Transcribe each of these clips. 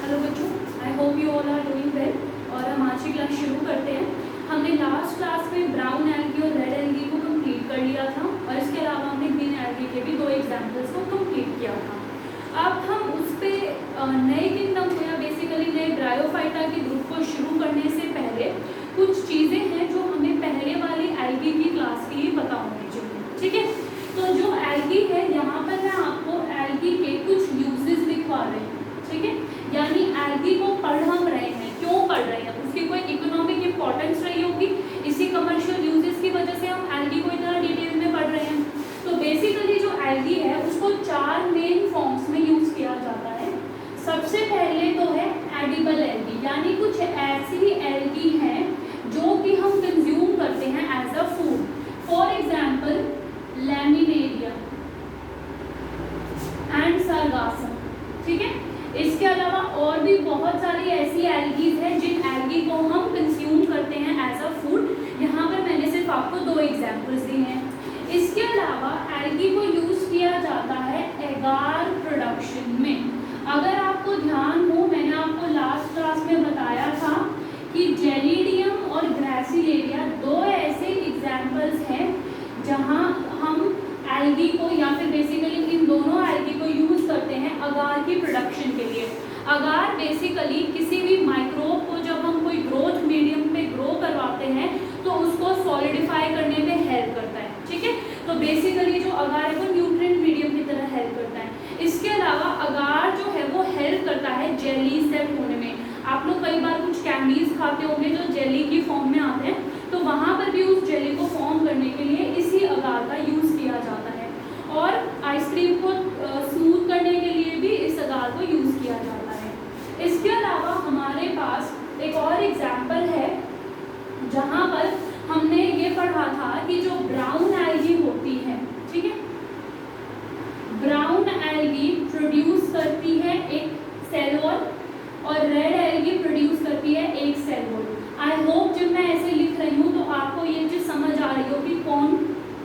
Hello बच्चों, I hope you all are doing well. और हम आज की क्लास शुरू करते हैं। हमने लास्ट क्लास में ब्राउन एल्गी और रेड एल्गी को कंप्लीट कर लिया था और इसके अलावा हमने ग्रीन एल्गी के भी 2 एग्जाम्पल्स को कंप्लीट किया था। अब हम उस पर नए किंगडम को या बेसिकली नए ब्रायोफाइटा के ग्रुप को शुरू करने से पहले कुछ चीज़ें हैं जो हमें पहले वाली एल्गी की क्लास के लिए पता होनी चाहिए। ठीक है, तो जो एल्गी है यहाँ पर मैं आपको एल्गी के कुछ यूजेस दिखवा रही हूँ। ठीक है, यानी एल्गी को पढ़ हम रहे हैं, क्यों पढ़ रहे हैं, उसकी कोई इकोनॉमिक इंपॉर्टेंस रही होगी, इसी कमर्शियल यूजेस की वजह से हम एल्गी को इतना डिटेल में पढ़ रहे हैं। तो बेसिकली जो एल्गी है उसको 4 मेन फॉर्म्स में यूज किया जाता है। सबसे पहले तो है एडिबल एल्गी, यानी कुछ ऐसी एल्गी हैं जो कि हम कंज्यूम करते हैं as a food. For example laminaria and sargassum. ठीक है, इसके अलावा और भी बहुत सारी ऐसी एल्गीज हैं जिन एल्गी को हम कंज्यूम करते हैं एज अ फूड। यहाँ पर मैंने सिर्फ आपको 2 एग्जाम्पल्स दिए हैं। इसके अलावा एल्गी को यूज किया जाता है एगार प्रोडक्शन में। अगर आपको ध्यान हो, मैंने आपको लास्ट क्लास में बताया था कि जेलिडियम और ग्रासिलेरिया 2 ऐसे एग्जाम्पल्स हैं जहाँ हम एल्गी को या फिर बेसिकली इन दोनों एल्गी को यूज करते हैं अगार की प्रोडक्शन के लिए। अगार बेसिकली किसी भी माइक्रोब को जब हम कोई ग्रोथ मीडियम पे ग्रो करवाते हैं तो उसको सॉलिडिफाई करने में हेल्प करता है। ठीक है, तो बेसिकली जो अगार है वो न्यूट्रिएंट मीडियम की तरह हेल्प करता है। इसके अलावा अगार जो है वो हेल्प करता है जेली सेट होने में। आप लोग कई बार कुछ कैंडीज खाते होंगे जो जेली की फॉर्म में आते हैं, तो वहाँ पर भी उस जेली को फॉर्म करने के लिए इसी अगार का यूज किया जाता है। और आइसक्रीम को स्मूथ करने के लिए भी इस अगार को यूज किया जाता है। इसके अलावा हमारे पास एक और एग्जाम्पल है जहाँ पर हमने ये पढ़ा था कि जो ब्राउन एल्गी होती है, ठीक है, ब्राउन एल्गी प्रोड्यूस करती है एक सेल वॉल और रेड एल्गी प्रोड्यूस करती है एक सेल वॉल। आई होप जब मैं ऐसे लिख रही हूँ तो आपको ये चीज समझ आ रही हो कि कौन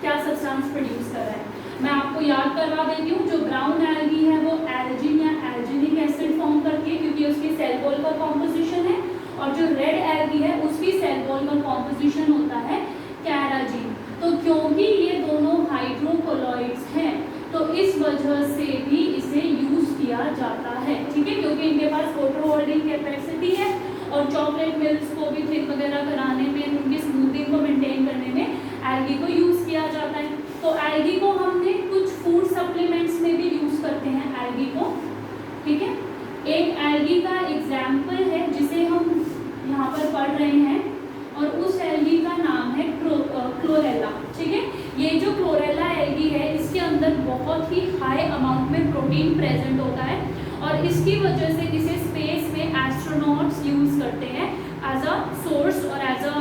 क्या सब्सटेंस प्रोड्यूस कर रहा है। मैं आपको याद करवा देती हूँ, जो ब्राउन एल्गी है वो एल्जिन या एल्जिनिक एसिड फॉर्म करती है क्योंकि उसकी सेल वॉल का कॉम्पोजिशन है, और जो रेड एल्गी है उसकी सेल वॉल का कॉम्पोजिशन होता है कैराजिन। तो क्योंकि ये दोनों हाइड्रोकोलॉइड्स हैं तो इस वजह से भी इसे यूज किया जाता है। ठीक है, क्योंकि इनके पास वाटर होल्डिंग कैपेसिटी है और चॉकलेट मिल्क को भी थिक वगैरह कराने में, उनकी स्मूथिंग को मेंटेन करने में एल्गी को यूज किया जाता है। तो एल्गी को हमने कुछ फूड सप्लीमेंट्स में भी यूज करते हैं एल्गी को। ठीक है, एक एल्गी का एग्जाम्पल है जिसे हम यहाँ पर पढ़ रहे हैं और उस एल्गी का नाम है क्लोरेला। ठीक है, ये जो क्लोरेला एल्गी है इसके अंदर बहुत ही हाई अमाउंट में प्रोटीन प्रेजेंट होता है और इसकी वजह से इसे स्पेस में एस्ट्रोनॉट्स यूज करते हैं एज अ सोर्स और as a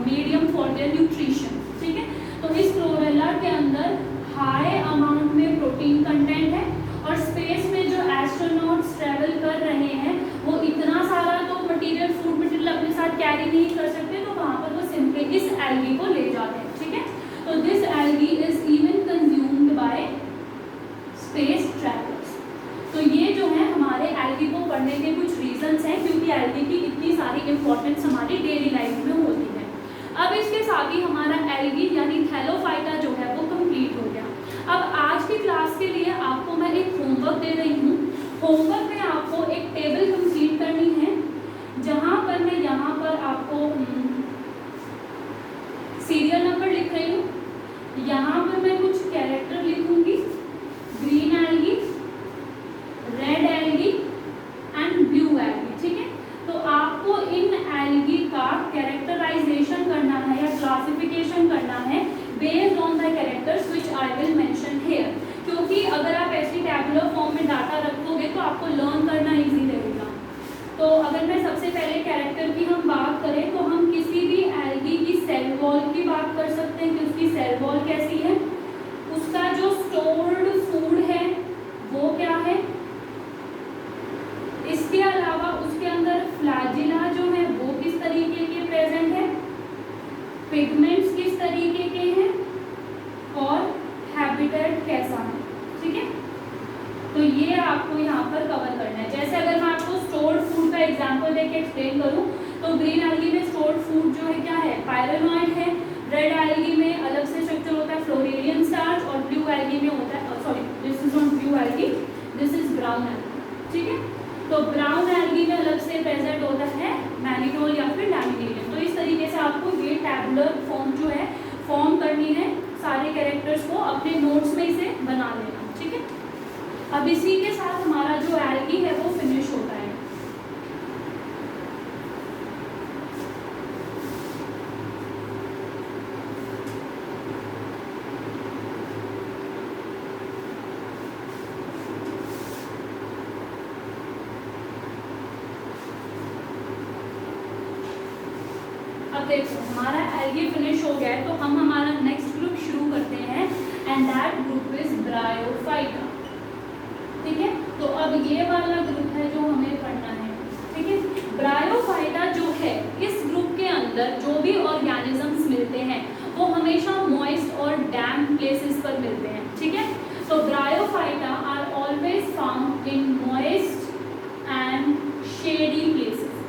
medium for their nutrition. ठीक है, तो इस क्लोरेला के अंदर हाई अमाउंट में प्रोटीन कंटेंट है और स्पेस में जो एस्ट्रोनॉट्स ट्रेवल कर रहे हैं वो इतना सारा तो मटेरियल, फूड मटेरियल अपने साथ कैरी नहीं कर सकते, तो वहाँ पर वो सिंपली इस एल्गी को ले जाते हैं। ठीक है, तो this algae is even consumed by space travellers. तो ये जो है हमारे एल्गी को पढ़ने के कुछ रीजंस हैं क्योंकि एल्गी की इतनी सारी इंपॉर्टेंस हमारी डेली लाइफ में होती है। अब इसके साथ ही हमारा एल्गी यानी थैलोफाइटा जो है वो कंप्लीट हो गया। अब आज की क्लास के लिए आपको मैं एक होमवर्क दे रही हूँ। होमवर्क में आपको एक टेबल कंप्लीट करनी है जहाँ पर मैं यहाँ पर आपको सीरियल नंबर लिख रही हूँ। यहाँ पर मैं कुछ कैरेक्टर लिखूंगी, green algae, red algae and blue algae. ठीक है, तो आपको इन एल्गी का कैरेक्टराइजेशन करना है या क्लासिफिकेशन करना है based on the characters which I will mention here. क्योंकि अगर आप ऐसी टैबुलर फॉर्म में डाटा रखोगे तो आपको लर्न करना इजी रहेगा। तो अगर मैं सबसे पहले कैरेक्टर की हम बात करें तो हम किसी भी एल्गी की सेल वॉल की बात कर सकते हैं कि उसकी सेल वॉल कैसी है, उसका जो स्टोर्ड फूड है वो क्या है, इसके अलावा उसके अंदर फ्लैजिला जो है वो किस तरीके के प्रेजेंट है, पिगमेंट्स किस तरीके के हैं और हैबिटेट कैसा है। ठीक है, तो ये आपको यहाँ पर कवर करना है। जैसे अगर मैं आपको स्टोर्ड फूड का एग्जांपल देके एक्सप्लेन करूं तो ग्रीन एल्गी में स्टोर्ड फूड जो है क्या है, पायरोनॉइड है। रेड एल्गी में अलग से स्ट्रक्चर होता है फ्लोरीडियन स्टार्च, और ब्लू एल्गी में होता है, sorry this is not blue algae, this is brown algae, ठीक है। तो ब्राउन एल्गी में अलग से प्रेजेंट होता है मैनिनोल या फिर लैमिनेरियम। तो इस तरीके से आपको ये टैबुलर फॉर्म जो है फॉर्म करनी है, सारे कैरेक्टर्स को अपने नोट्स में इसे बना लेना, ठीक है। अब इसी के साथ हमारा जो एल्गी है वो फिनिश होता है। अब देखो हमारा एल्गी फिनिश हो गया है, तो हम हमारा नेक्स्ट ग्रुप शुरू करते हैं and that group is bryophyta, ठीक है। तो अब ये वाला ग्रुप है जो हमें पढ़ना है, ठीक है। ब्रायोफाइटा जो है, इस ग्रुप के अंदर जो भी ऑर्गेनिजम्स मिलते हैं वो हमेशा मॉइस्ट और डैम्प प्लेसेस पर मिलते हैं, ठीक है। तो bryophyta are always found in moist and shady places,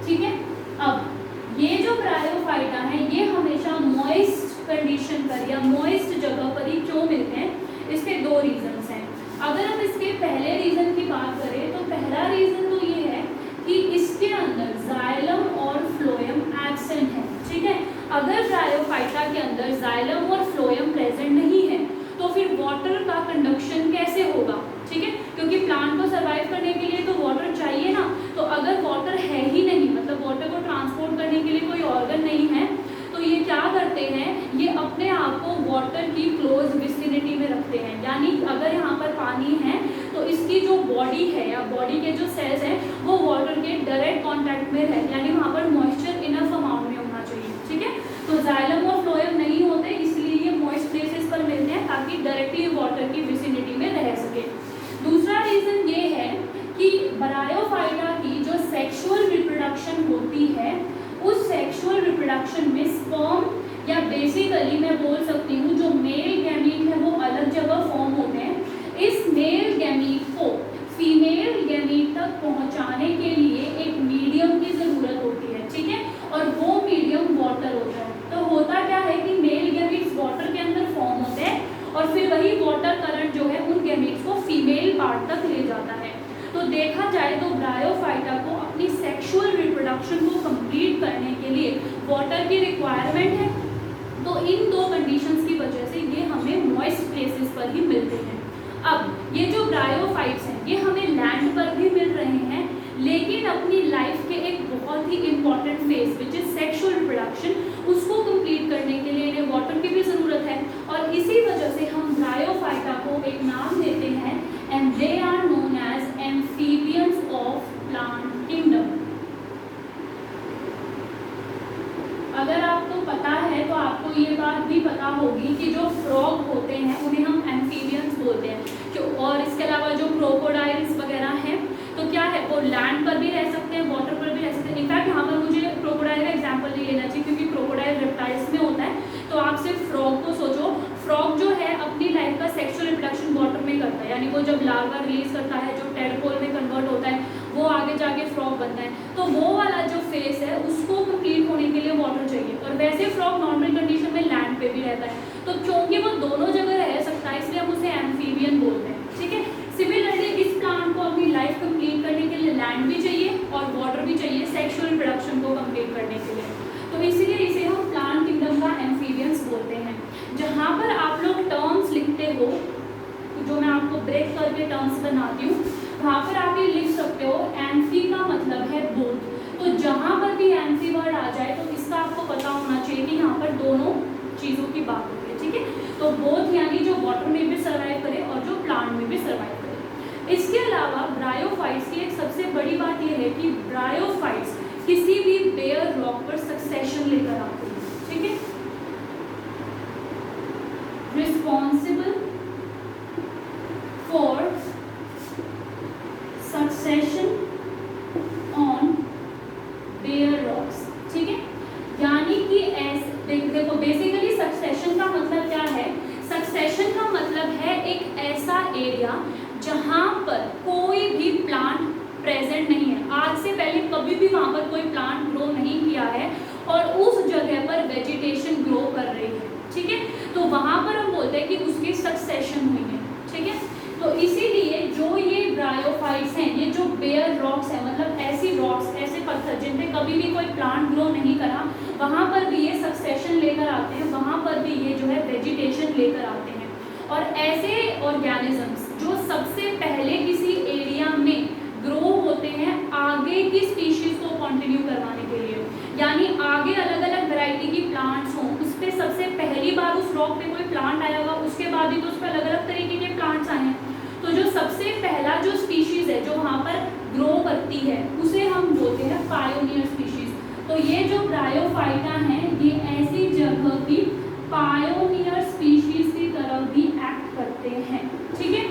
ठीक है। अब ये जो ब्रायोफाइटा है ये हमेशा मॉइस्ट कंडीशन पर या मॉइस्ट जगह पर ही क्यों मिलते हैं, इसके दो रीजंस हैं। अगर हम इसके पहले रीजन की बात करें तो पहला रीजन तो ये है कि इसके अंदर जाइलम और फ्लोएम एब्सेंट है, ठीक है। अगर ब्रायोफाइटा के अंदर जाइलम और फ्लोएम प्रेजेंट नहीं है तो फिर वाटर का कंडक्शन कैसे होगा, ठीक है, क्योंकि प्लांट को सर्वाइव करने के लिए तो वाटर चाहिए ना। तो अगर वाटर है ही नहीं, मतलब वाटर को ट्रांसपोर्ट करने के लिए कोई ऑर्गन नहीं है, तो ये क्या करते हैं, ये अपने आप को वाटर की क्लोज विसिनिटी में रखते हैं। यानी अगर यहाँ पर पानी है तो इसकी जो बॉडी है या बॉडी के जो सेल्स हैं वो वाटर के डायरेक्ट कांटेक्ट में रहे, यानी वहाँ पर मॉइस्चर इनफ अमाउंट में होना चाहिए, ठीक है। तो जाइलम और फ्लोएम नहीं होते, इसलिए ये मॉइस्ट प्लेसेस पर मिलते हैं ताकि डायरेक्टली वाटर की विसिनिटी में रह सके। दूसरा रीजन ये है कि ब्रायोफाइटा की जो सेक्सुअल रिप्रोडक्शन होती है उस सेक्सुअल रिप्रोडक्शन में स्पर्म या बेसिकली मैं बोल सकती हूँ जो मेल गैमीट है वो अलग जगह फॉर्म होते हैं। इस मेल गैमीट को फीमेल गैमीट तक पहुँचाने के लिए एक मीडियम की ज़रूरत होती है, ठीक है, और वो मीडियम वाटर होता है। तो होता क्या है कि मेल गैमीट्स वाटर के अंदर फॉर्म होते हैं और फिर वही वाटर करंट जो है उन गैमीट्स को फीमेल पार्ट तक ले जाता है। तो देखा जाए तो ब्रायोफाइटा को अपनी सेक्सुअल रिप्रोडक्शन को कंप्लीट करने के लिए वाटर की रिक्वायरमेंट है। तो इन दो कंडीशंस की वजह से ये हमें मॉइस्ट प्लेसेस पर ही मिलते हैं। अब ये जो ब्रायोफाइट्स हैं ये हमें लैंड पर भी मिल रहे हैं, लेकिन अपनी लाइफ के एक बहुत ही important phase which is sexual reproduction उसको कंप्लीट करने के लिए इन्हें वाटर की भी ज़रूरत है। और इसी वजह से हम ब्रायोफाइटा को एक नाम देते हैं and they are known as amphibians of plant kingdom. अगर आपको पता है तो आपको ये बात भी पता होगी कि जो फ्रॉग होते हैं उन्हें हम एम्फीबियंस बोलते हैं। और इसके अलावा जो क्रोकोडाइल्स वगैरह हैं तो क्या है वो लैंड पर भी रह सकते हैं, वाटर पर भी रह सकते हैं। इनफैक्ट यहाँ पर मुझे क्रोकोडाइल का एग्जांपल नहीं लेना चाहिए क्योंकि क्रोकोडाइल रेप्टाइल्स में होता है। तो आप सिर्फ फ्रॉग को सोचो, फ्रॉग जो है अपनी लाइफ का सेक्सुअल रिप्रोडक्शन वाटर में करता है, यानी वो जब लार्वा रिलीज करता है जो टेडपोल में कन्वर्ट होता है वो आगे जाके फ्रॉग बनता है। तो वो वाला जो फेस है उसको कंप्लीट होने के लिए वाटर चाहिए। और वैसे फ्रॉग नॉर्मल कंडीशन में लैंड पे भी रहता है, तो क्योंकि वो दोनों जगह रह सकता है इसलिए हम उसे एम्फीबियन बोलते हैं, ठीक है। सिमिलरली इस प्लांट को अपनी लाइफ कंप्लीट करने के लिए लैंड भी चाहिए और वाटर भी चाहिए सेक्सुअल रिप्रोडक्शन को कंप्लीट करने के लिए। तो इसीलिए इसे हम प्लांट किंगडम का एम्फीबियंस बोलते हैं। जहाँ पर आप लोग टर्म्स लिखते हो, जो मैं आपको ब्रेक करके टर्म्स बनाती हूँ, वहाँ पर आप ये लिख सकते हो एम्फी का मतलब है बोथ। तो जहाँ पर भी एम्फी वर्ड आ जाए तो इसका आपको पता होना चाहिए कि यहाँ पर दोनों चीज़ों की बात होती है, ठीक है। तो बोथ यानी जो वाटर में भी सर्वाइव करे और जो प्लांट में भी सर्वाइव करे। इसके अलावा ब्रायोफाइट्स की एक सबसे बड़ी बात यह है कि ब्रायोफाइट्स किसी भी बेयर रॉक पर सक्सेशन लेकर आते हैं, ठीक है। Responsible for succession on bare rocks, ठीक है। यानी कि देखो बेसिकली सक्सेशन का मतलब क्या है, सक्सेशन का मतलब है एक ऐसा एरिया जहां पर कोई भी प्लांट प्रेजेंट नहीं है। आज से पहले कभी भी वहाँ पर कोई प्लांट ग्रो नहीं किया है और उस जगह पर वेजिटेशन ग्रो कर रही है, ठीक है, तो वहाँ पर हम बोलते हैं कि उसकी सक्सेशन हुई है, ठीक है। तो इसीलिए जो ये ब्रायोफाइट्स हैं, ये जो बेयर रॉक्स हैं, मतलब ऐसी रॉक्स, ऐसे पत्थर जिन पे कभी भी कोई प्लांट ग्रो नहीं करा, वहाँ पर भी ये सक्सेशन लेकर आते हैं, वहाँ पर भी ये जो है वेजिटेशन लेकर आते हैं। और ऐसे ऑर्गेनिजम्स जो सबसे पहले किसी एरिया में ग्रो होते हैं आगे की स्पीशीज को कंटिन्यू करवाने के लिए, यानी आगे अलग अलग वैरायटी की प्लांट्स हों, उस पर सबसे पहली बार उस रॉक पे कोई प्लांट आया होगा, उसके बाद ही तो उस पर अलग अलग तरीके के प्लांट्स आए हैं। तो जो सबसे पहला जो स्पीशीज है जो वहाँ पर ग्रो करती है उसे हम बोलते हैं पायोनियर स्पीशीज। तो ये जो ब्रायोफाइटा हैं ये ऐसी जगह की पायोनियर स्पीशीज की तरह भी एक्ट करते हैं, ठीक है।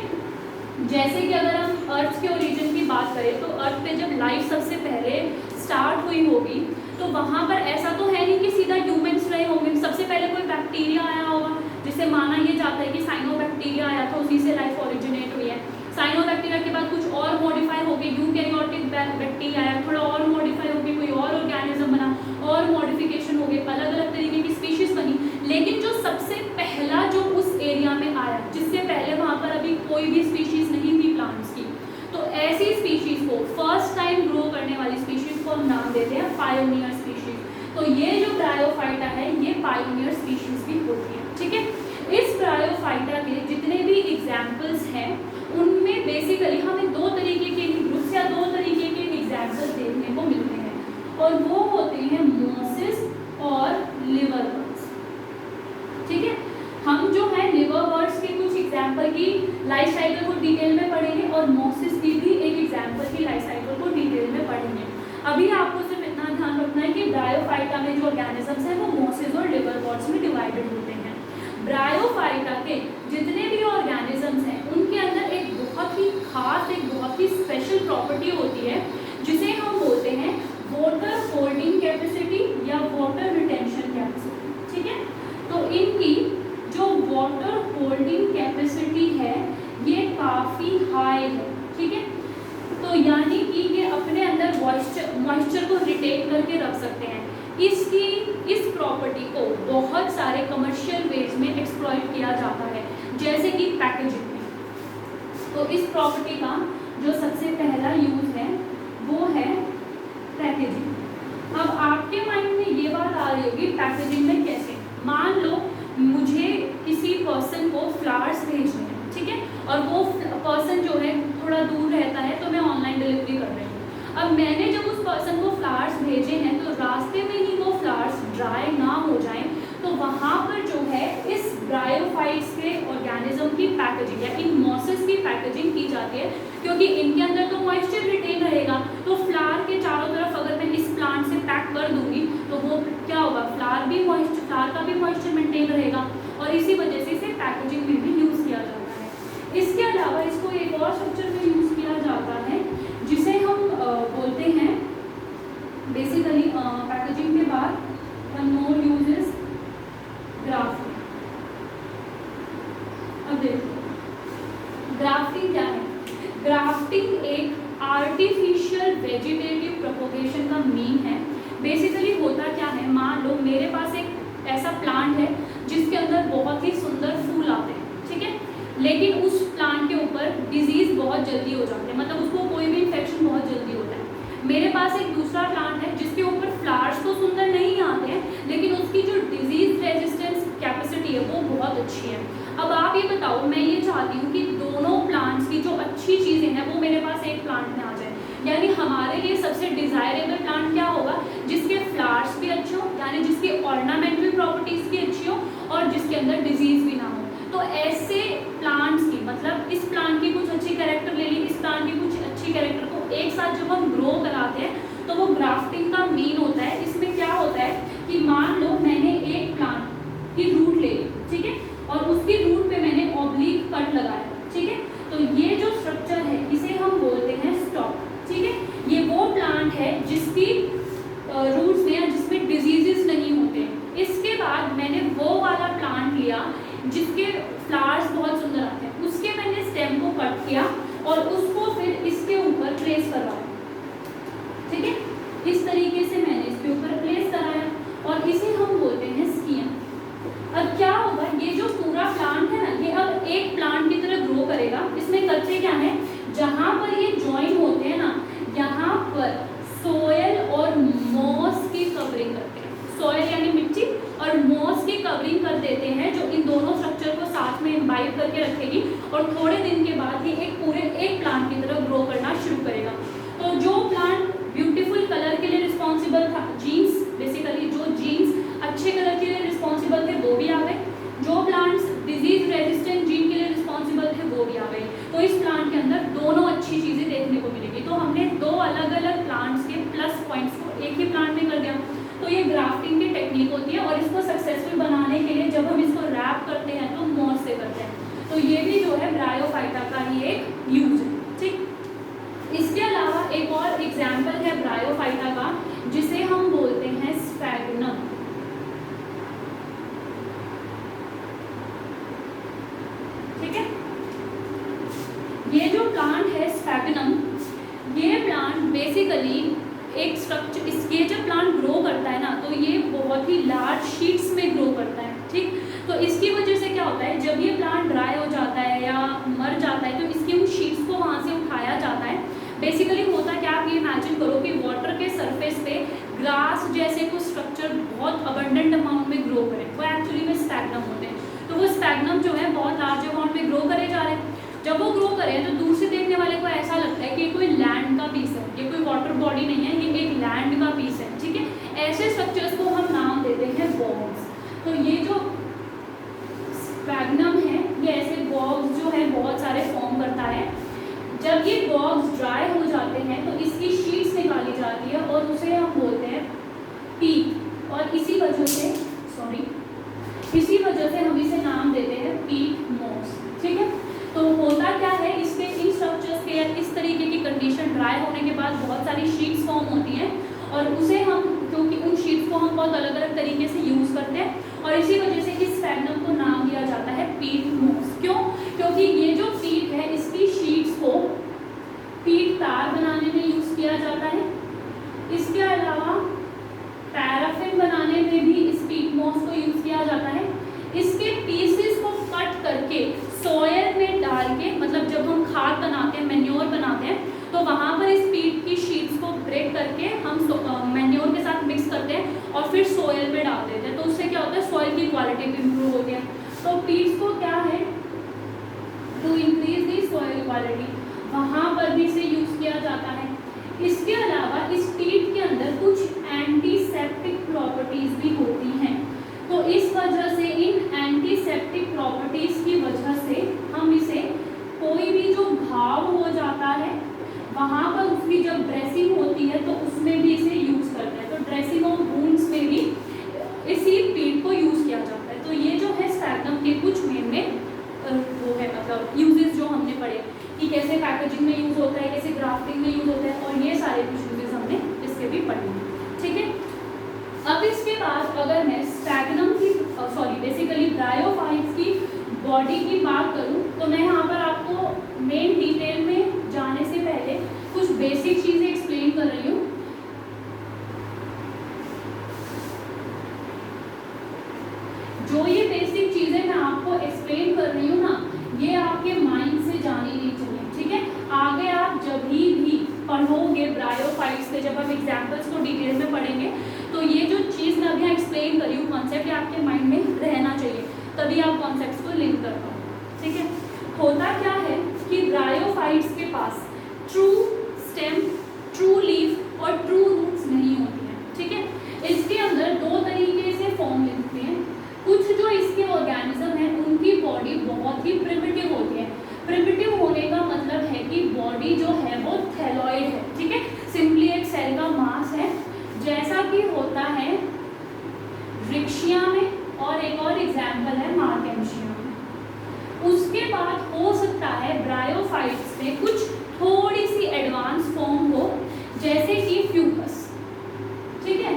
जैसे कि अगर हम अर्थ के ओरिजिन की बात करें तो अर्थ पे जब लाइफ सबसे पहले स्टार्ट हुई होगी तो वहाँ पर ऐसा तो है नहीं कि सीधा ह्यूमंस रहे होंगे, सबसे पहले कोई बैक्टीरिया आया होगा, जिसे माना ये जाता है कि साइनोबैक्टीरिया आया था, उसी से लाइफ ओरिजिनेट हुई है। साइनोबैक्टीरिया के बाद कुछ और मॉडिफाई हो गए, यूकैरियोटिक बैक्टीरिया आया, थोड़ा और मॉडिफाई हो गई, कोई और ऑर्गेनिज्म बना, और मॉडिफिकेशन हो गई, अलग अलग तरीके की स्पीशीज बनी। लेकिन जो सबसे पहला जो उस एरिया में आया, जिससे पहले वहाँ पर अभी कोई भी स्पीशीज नहीं थी प्लांट्स की, तो ऐसी स्पीशीज को फर्स्ट टाइम ग्रो करने वाली स्पीशीज को हम नाम देते हैं पायोनियर स्पीशीज। तो ये जो ब्रायोफाइटा है ये पायोनियर स्पीशीज भी होती है, ठीक है। इस ब्रायोफाइटा के जितने भी एग्जाम्पल्स हैं उनमें बेसिकली हमें दो तरीके के ग्रुप्स या दो तरीके के एग्जाम्पल्स देखने को मिलते हैं, और वो होते हैं मोसिस और लिवरवर्ट्स, ठीक है। हम जो है लिवरवर्ट्स के कुछ एग्जाम्पल की लाइफ साइकिल को डिटेल में पढ़ेंगे और मोसिस की भी एक एग्जाम्पल की लाइफ साइकिल को डिटेल में पढ़ेंगे। अभी आपको सिर्फ इतना ध्यान रखना है कि ब्रायोफाइटा में जो ऑर्गेनिजम्स हैं वो मोसिस और लिवरवर्ट्स में डिवाइडेड होते हैं। ब्रायोफाइटा के जितने भी ऑर्गेनिजम्स हैं उनके अंदर एक बहुत ही खास, एक बहुत ही स्पेशल प्रॉपर्टी होती है जिसे हम बोलते हैं वाटर होल्डिंग कैपेसिटी या वाटर रिटेंशन कैपेसिटी, ठीक है। तो इनकी जो वाटर होल्डिंग कैपेसिटी है ये काफ़ी हाई है, ठीक है। तो यानी कि ये अपने अंदर मॉइस्चर को रिटेन करके रख सकते हैं। इस प्रॉपर्टी को बहुत सारे कमर्शियल वेज में एक्सप्लॉइट किया जाता है, जैसे कि पैकेजिंग में। तो इस प्रॉपर्टी का जो सबसे पहला यूज है वो है पैकेजिंग। अब आपके माइंड में ये बात आ रही होगी पैकेजिंग में कैसे। मान लो मुझे किसी पर्सन को फ्लावर्स भेजने हैं, ठीक है, और वो पर्सन जो है थोड़ा दूर रहता है तो मैं ऑनलाइन डिलीवरी कर रही हूँ। अब मैंने जब उस पर्सन को फ्लावर्स भेजे हैं तो रास्ते में ही वो फ्लावर्स ड्राई ना हो जाएं, तो वहाँ पर जो है इस ब्रायोफाइट्स के ऑर्गेनिज्म की पैकेजिंग या इन मॉसेस की पैकेजिंग की जाती है, क्योंकि इनके अंदर तो मॉइस्चर रिटेन रहेगा। तो फ्लावर के चारों तरफ अगर मैं इस प्लांट से पैक कर दूंगी तो वो क्या होगा, फ्लावर का भी मॉइस्चर मेंटेन रहेगा, और इसी वजह से इसे पैकेजिंग में भी यूज़ किया जाता है। इसके अलावा इसको एक और स्ट्रक्चर में यूज़ किया जाता है जिसे हम बोलते हैं बेसिकली पैकेजिंग के बाद one more use is grafting. अब देखो ग्राफ्टिंग क्या है। ग्राफ्टिंग एक आर्टिफिशियल वेजिटेटिव प्रोपोगेशन का मीन है। बेसिकली होता क्या है, मान लो मेरे पास एक ऐसा प्लांट है जिसके अंदर बहुत ही सुंदर फूल आते हैं, ठीक है, लेकिन उस प्लांट के ऊपर डिजीज बहुत जल्दी हो जाते हैं, मतलब उसको कोई भी इन्फेक्शन बहुत जल्दी होता है। मेरे पास एक दूसरा प्लांट है जिसके ऊपर फ्लावर्स तो सुंदर नहीं आते हैं लेकिन उसकी जो डिजीज रेजिस्टेंस कैपेसिटी है वो बहुत अच्छी है। अब आप ये बताओ, मैं ये चाहती हूँ कि दोनों प्लांट्स की जो अच्छी चीज़ें हैं वो मेरे पास एक प्लांट में आ जाए, यानी हमारे लिए सबसे डिजायरेबल प्लांट क्या होगा, जिसके फ्लावर्स भी अच्छे हो, यानी जिसकी ऑर्नामेंटल प्रॉपर्टीज भी अच्छी हो और जिसके अंदर डिजीज भी ना हो। तो ऐसे प्लांट्स की, मतलब इस प्लांट की कुछ अच्छी कैरेक्टर ले ली, इस प्लांट की कुछ अच्छी कैरेक्टर को एक साथ जब हम ग्रो कराते हैं तो वो ग्राफ्टिंग का मीन होता है। इसमें क्या होता है कि मान लो मैंने एक प्लांट की रूट ले ली, ठीक है, और उसकी रूट पे मैंने ऑब्लिक कट लगाया, ठीक है, तो ये जो स्ट्रक्चर है इसे हम बोलते हैं स्टॉक, ठीक है। ये वो प्लांट है जिसकी रूट्स में या जिसमें डिजीजेस नहीं होते। इसके बाद मैंने वो वाला प्लांट लिया जिसके फ्लावर्स बहुत सुंदर आते हैं, उसके मैंने स्टेम को कट किया और है, जहाँ पर ये ज्वाइन होते हैं ना, यहाँ पर सोयल और मॉस की कवरिंग करते हैं। सोयल यानी मिट्टी और मॉस की कवरिंग कर देते हैं, जो इन दोनों स्ट्रक्चर को साथ में इम्बाइब करके रखेगी और थोड़े दिन के बाद ये एक प्लांट की तरफ ग्रो करना शुरू करेगा। तो जो प्लांट ब्यूटीफुल कलर के लिए रिस्पॉन्सिबल था, जीन्स बेसिकली जो जीन्स अच्छे कलर के लिए रिस्पॉन्सिबल थे वो भी आ गए, जो प्लांट्स डिजीज रेजिस्टेंट जीन के लिए रिस्पॉन्सिबल थे वो भी आ गए। तो इस प्लांट के अंदर दोनों अच्छी चीज़ें देखने को मिलेगी। तो हमने दो अलग अलग प्लांट्स के प्लस पॉइंट्स को एक ही प्लांट में कर दिया। तो ये ग्राफ्टिंग की टेक्निक होती है और इसको सक्सेसफुल बनाने के लिए जब हम इसको रैप करते हैं तो मॉस से करते हैं। तो ये भी जो है ब्रायोफाइटा का ही एक यूज है, ठीक। इसके अलावा एक और एग्जाम्पल है ब्रायोफाइटा का, जिसे हम बोलते हैं स्फैग्नम। ठीक है, ये जो प्लांट है स्फैग्नम, ये प्लांट बेसिकली एक स्ट्रक्चर, ये जब प्लांट ग्रो करता है ना तो ये बहुत ही लार्ज शीट्स में ग्रो करता है, ठीक। तो इसकी वजह से क्या होता है, जब ये प्लांट ड्राई हो जाता है या मर जाता है तो इसकी उन शीट्स को वहाँ से उठाया जाता है। बेसिकली होता क्या, आप ये इमेजिन करो कि वाटर के सरफेस पे ग्रास जैसे कुछ स्ट्रक्चर बहुत अबंडेंट अमाउंट में ग्रो करें, वो एक्चुअली में स्फैग्नम होते हैं। तो वो स्फैग्नम जो है बहुत लार्ज अमाउंट में ग्रो करे जा रहे हैं। जब वो ग्रो करें तो दूर से देखने वाले को ऐसा लगता है कि ये कोई लैंड का पीस है, ये कोई वाटर बॉडी नहीं है, ये एक लैंड का पीस है, ठीक है। ऐसे स्ट्रक्चर्स को हम नाम देते हैं बॉग्स। तो ये जो स्फैग्नम है ये ऐसे बॉग्स जो है बहुत सारे फॉर्म करता है। जब ये बॉग्स ड्राई हो जाते हैं तो इसकी शीट्स निकाली जाती है और उसे हम बोलते हैं पीट, और इसी वजह से हम इसे नाम देते हैं पीट मॉस, ठीक है। तो होता क्या है, इसके इन स्ट्रक्चर्स के या इस तरीके की कंडीशन ड्राई होने के बाद बहुत सारी शीट्स फॉर्म होती हैं और उसे हम, क्योंकि उन शीट्स को हम बहुत अलग अलग तरीके से यूज़ करते हैं और इसी वजह से इस स्फैग्नम को नाम दिया जाता है पीट मॉस। क्यों? क्योंकि ये जो पीट है इसकी शीट्स को पीट तार बनाने में यूज़ किया जाता है। इसके अलावा पैराफिन बनाने में भी इस पीट मॉस को यूज़ किया जाता है। इसके पीसेस को कट करके सॉयल में डाल के, मतलब जब हम खाद बनाते हैं, मैन्योर बनाते हैं, तो वहाँ पर इस पीट की शीट्स को ब्रेक करके हम मैन्योर के साथ मिक्स करते हैं और फिर सॉयल में डाल देते हैं। तो उससे क्या होता है, सॉयल की क्वालिटी भी इम्प्रूव होती है। तो पीट्स को क्या है, to increase the soil quality, वहाँ पर भी इसे यूज़ किया जाता है। इसके अलावा इस पीट के अंदर कुछ एंटीसेप्टिक प्रॉपर्टीज भी होती हैं। तो इस वजह से, इन एंटीसेप्टिक प्रॉपर्टीज की वजह से हम इसे, कोई भी जो घाव हो जाता है वहाँ पर उसकी जब ड्रेसिंग होती है तो उसमें भी इसे यूज़ करते हैं। तो ड्रेसिंग ऑफ वुंड्स में भी इसी पीट को यूज़ किया जाता है। तो ये जो है स्फैग्नम के कुछ मेन वो है, मतलब यूजेस जो हमने पढ़े कि कैसे पैकेजिंग में यूज़ होता है, कैसे ग्राफ्टिंग में यूज़ होता है, और ये सारे कुछ यूजेस हमने इसके भी पढ़े, ठीक है। अब इसके बाद अगर मैं स्फैग्नम की बेसिकली ब्रायोफाइट्स की बॉडी की बात करूं तो मैं यहाँ पर आपको मेन डिटेल में जाने से पहले कुछ बेसिक चीज़ें एक्सप्लेन कर रही हूँ। जो ये बेसिक चीज़ें मैं आपको एक्सप्लेन कर रही हूँ ना, ये आपके माइंड से जानी नहीं चाहिए, ठीक है। आगे आप जब भी पढ़ोगे ब्रायोफाइट्स के, जब हम एग्जाम्पल्स को डिटेल में पढ़ेंगे तो ये जो चीज़ मैं अभी एक्सप्लेन करी हूँ कॉन्सेप्ट, आपके माइंड में रहना चाहिए, तभी आप कॉन्सेप्ट्स को लिंक कर पाओ, ठीक है। होता क्या है कि ब्रायोफाइट्स के पास ट्रू स्टेम, ट्रू लीफ और ट्रू रूट्स नहीं होती हैं, ठीक है। इसके अंदर दो तरीके से फॉर्म लेते हैं। कुछ जो इसके ऑर्गेनिज्म हैं उनकी बॉडी बहुत ही प्रिमिटिव होती है। प्रिमिटिव होने का मतलब है कि बॉडी जो है वो थैलॉइड है, ठीक है, सिंपली एक सेल का मास है, जैसा कि होता है रिक्शिया में, और एक और एग्जाम्पल है मार्केंशिया में। उसके बाद हो सकता है ब्रायोफाइट्स में कुछ थोड़ी सी एडवांस फॉर्म हो, जैसे कि फ्यूकस, ठीक है,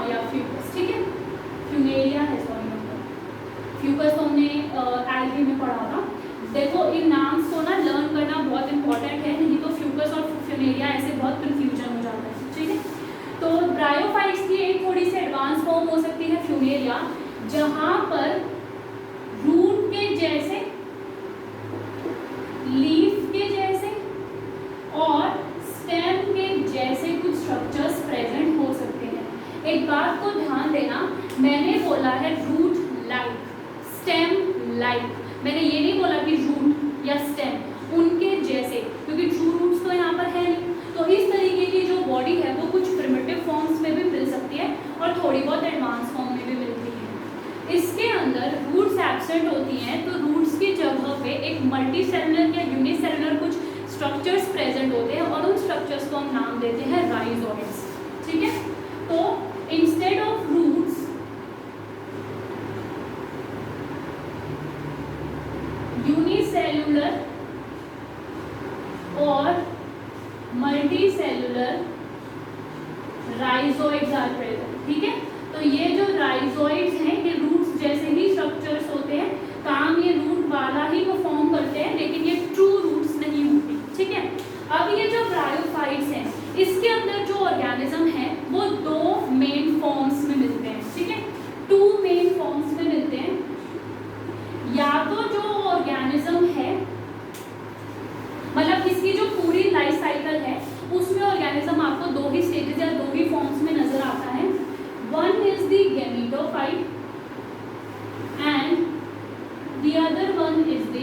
या फ्यूकस, ठीक है, फ्यूमेरिया है, फ्यूकस तो हमने एल्गी में पढ़ा था। देखो इन नाम्स को ना लर्न करना बहुत इंपॉर्टेंट है, नहीं तो फ्यूकस और फ्यूमेरिया ऐसे बहुत कंफ्यूजन हो जाता है, ठीक है। तो ब्रायोफाइट्स की एक थोड़ी सी एडवांस फॉर्म हो सकती है फ्यूमेरिया, जहाँ पर रूट के जैसे मल्टी सेलुलर या यूनिसेलुलर कुछ स्ट्रक्चर्स प्रेजेंट होते हैं और उन स्ट्रक्चर्स को हम नाम देते हैं राइजोइड्स। ठीक है, तो इंस्टेड ऑफ रूट्स यूनिसेलुलर और मल्टीसेलुलर राइजोइड्स आर प्रेजेंट। ठीक है, तो ये जो राइजोइड्स हैं ये रूट्स जैसे ही स्ट्रक्चर्स होते हैं, काम ये रूट वाला ही वो फॉर्म करते हैं, लेकिन ये ट्रू रूट्स नहीं होती। ठीक है, अब ये जो ब्रायोफाइट्स हैं इसके अंदर जो ऑर्गेनिज्म है वो दो मेन फॉर्म्स में मिलते हैं। ठीक है, टू मेन फॉर्म्स में मिलते हैं। या तो जो ऑर्गेनिज्म है मतलब इसकी जो पूरी लाइफ साइकिल है उसमें ऑर्गेनिज्म आपको दो ही स्टेजेस या दो ही फॉर्म्स में नजर आता है। One is the gametophyte and the other one is the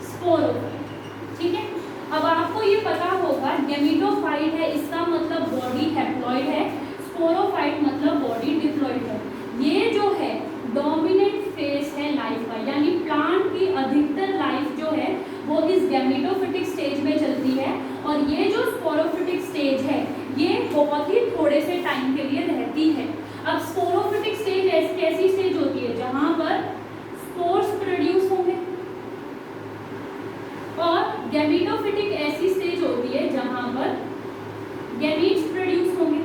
sporophyte. ठीक है, अब आपको ये पता होगा गैमेटोफाइट है इसका मतलब बॉडी हैप्लॉइड है, स्पोरोफाइट मतलब बॉडी डिप्लॉइड है। ये जो है डोमिनेंट फेज है लाइफ का, यानी प्लांट की अधिकतर लाइफ जो है वो इस गैमेटोफिटिक स्टेज में चलती है और ये जो स्पोरोफिटिक स्टेज है ये बहुत ही थोड़े से टाइम के लिए रहती है। अब स्पोरोफिटिक स्टेज कैसी स्टेज होती है जहां पर स्पोर्स प्रोड्यूस होंगे और गैमेटोफिटिक ऐसी स्टेज होती है जहां पर गैमीट्स प्रोड्यूस होंगे।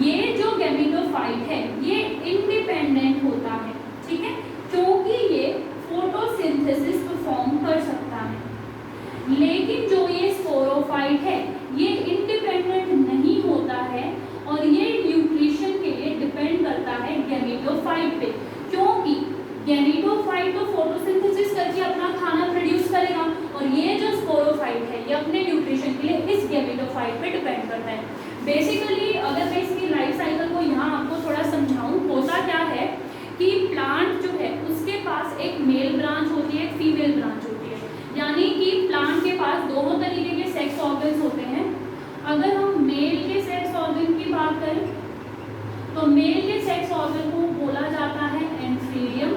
ये जो गैमेटोफाइट है ये इंडिपेंडेंट होता है। ठीक है, क्योंकि ये फोटोसिंथेसिस परफॉर्म कर सकता है, लेकिन जो ये स्पोरोफाइट है ये इंडिपेंडेंट नहीं होता है और ये न्यूट्रिशन के लिए डिपेंड करता है गैमेटोफाइट पे, क्योंकि गैमेटोफाइट तो फोटोसिंथेसिस करके अपना खाना प्रोड्यूस करेगा और ये जो स्पोरोफाइट है ये अपने न्यूट्रिशन के लिए इस गैमेटोफाइट पे डिपेंड करता है। बेसिकली अगर मैं इसकी लाइफ साइकिल को यहाँ आपको थोड़ा समझाऊं, होता क्या है कि प्लांट जो है उसके पास एक मेल ब्रांच होती है, एक फीमेल ब्रांच होती है, यानी कि प्लांट के पास दोनों तरीके के सेक्स ऑर्गन्स होते हैं। अगर हम मेल के सेक्स ऑर्गन की बात करें तो मेल के सेक्स ऑर्गन को बोला जाता है एंथीरियम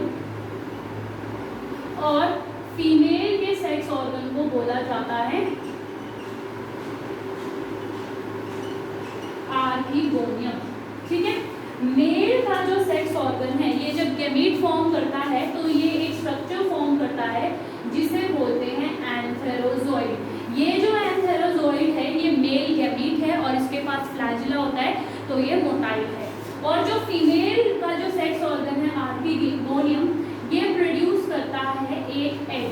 और फीमेल के सेक्स ऑर्गन को बोला जाता है आर्किगोनियम। ठीक है, मेल का जो सेक्स ऑर्गन है ये जब गैमीट फॉर्म करता है तो ये एक स्ट्रक्चर फॉर्म करता है जिसे बोलते हैं एंथेरोजोइड। ये जो एंथेरोजोइड है ये मेल गैमीट है और इसके पास फ्लैजिला होता है तो ये मोटाइल है। और जो फीमेल का जो सेक्स ऑर्गन है आर्किगोनियम ये प्रोड्यूस करता है एक एग।